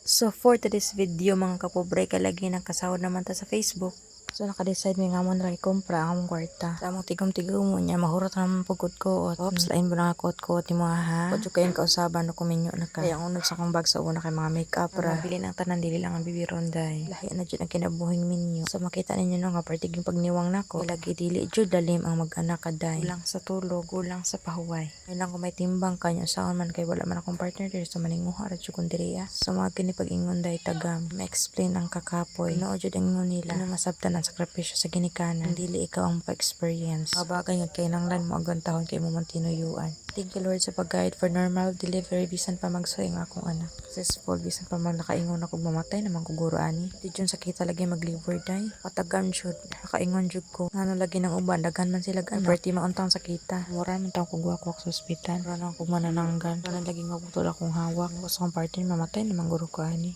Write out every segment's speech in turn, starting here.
So for today's video mga kapobre, kalagi ng kasahod naman ta sa Facebook. So naka-decide may nga mo na ikumpra ang kwarta. Sa among tigom-tigom mo niya, mahurot naman pagkot ko. Oops, lain mo na kot-kot mo ha. Kutso kayong kausaban no kuminyo na ka. Kaya ang unod sa kong bag sa una kay mga make-up ra. Mabili ng tanan, dili lang ang bibiron day. Lahi na dyan ang kinabuhing minyo. So makita ninyo no nga partiging pagniwang nako. Lagi dili dyan dalim ang mag-anak ka day. Kulang sa tulog, kulang sa pahuway. Kailang kung may timbang kanyo, saan man kay wala man akong partner dito sa maninguha ra dyan kundiriya. So mga kinipag-ingon day tagam. Ma-explain ang kakapoy. Noo dyan ang ingon nila. Ano masabtan ang sakripisyo sa ginikanan. Dili ikaw ang pa-experience. Mga bagay nga kainanglan mo agantahon kay mo mantinuyuan. Thank you Lord sa pag-guide for normal delivery bisan pa magsuay ang akong anak. Successful bisan pa mag nakaingon ako mamatay naman ko guro ani. Di dyan sakita lagi mag-liver die. Patagan jud. Nakaingon jud ko. Ngano lagi ng uban daghan man sila gan. Perti mauntang sakita. Mura man taw ko guwako sa ospital. Wala ko manananggan. Wala lagi mabutol akong hawak. Sa akong partner mamatay naman guro ko ani.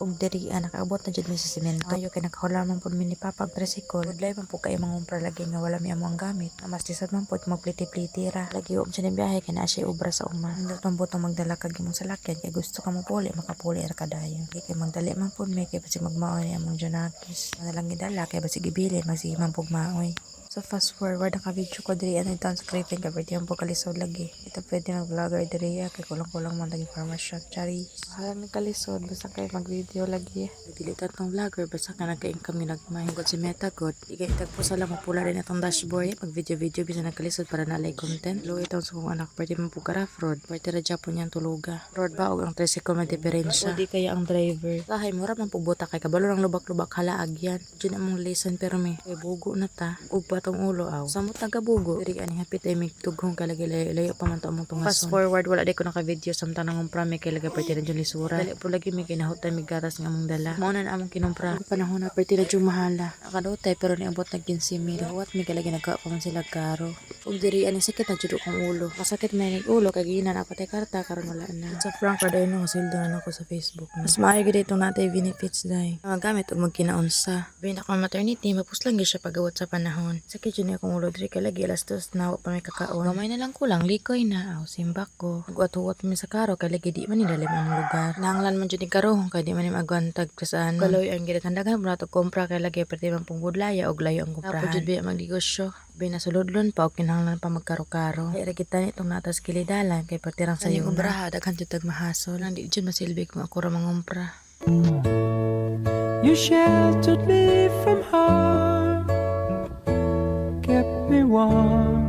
Og dirian nakaabot na jud mi sa semento. Ayo kay nakahula man pud mi ni papa tricycle. Budlay man pud kay mangumpra lagi nga wala mi among gamit. Mas lisod man pud magpliti-pliti ra. Lagi og sa biyahe kay naa siya obra sa uma. Hindi man butong magdala kag imong salakyan kay gusto ka mo puli makapuli ra kadayon. Kay magdali man pud mi kay basig magmaoy among janakis. Manalang gidala kay basig ibilin magsige man pug maoy. So fast forward naka-video ko diri ano ito sa creeping ka pwede yung pagkalisod lagi. Ito pwede mag-vlogger diri kay kulang-kulang man lagi information. Chari. Halang nagkalisod basta kay mag-video lagi. Dilitan tong vlogger basta ka nagka-income ni nagmay. Hugod si Meta God. Igay tagpo sa lang mapula rin itong dashboard. Mag-video-video bisa nagkalisod para nalay content. Luwi itong sa kong anak. Pwede man po ka-rough road. Pwede ra Japon niyang tuluga. Road ba og ang tricycle may diferensya. Pwede kaya ang driver. Kahay mura man pubuta kay kabalo lang lubak-lubak halaag yan. Diyan among lesson pero may bugo na ta. Ugpa tong ulo aw. Samot nagabugo. Diri ani hapit ay may tughong kalagi layo pa man to among tungason. Fast forward wala di ko naka-video samtang nang umpra may kay lagay pwede na dyan lisura. Dali po lagi may kinahutan may gatas nga among dala. Mao na among kinumpra. Ang panahon na pwede na dyan mahala. Nakadutay pero niabot na 15,000. Huwat may kalagi nagka pa man sila karo. Ug diri ani sakit na jud kong ulo. Kasakit may ulo kay ginan apatay karta karon wala na. Sa frank kada ino sildo na ako sa Facebook. Mas maayo gid itong natay benefits dai. Magamit og magkinaunsa. Bin ako maternity mapus lang gyud siya pagawat sa panahon. Sakit jud akong ulo diri kay lagi alas 2 na pa may kakaon. Gamay na lang kulang likoy na aw simbak ko. Nagwat-huwat mi sa karo kay lagi di man ni dalim ang lugar. Nanglan man jud ni karo kay di man ni magwantag kasaan. Kaloy ang gidatandagan mo nato kompra kay lagi perti man pung budlaya og layo ang komprahan. Tapos jud biya magnegosyo. Binasulodlon pa og kinahanglan pa magkaro-karo. Kay ra kita nitong natas kilidalan kay pertirang sayo na. Ubraha daghan jud tag mahasol. Hindi jud masilbi kung ako ra mangumpra. You sheltered me from harm, kept me warm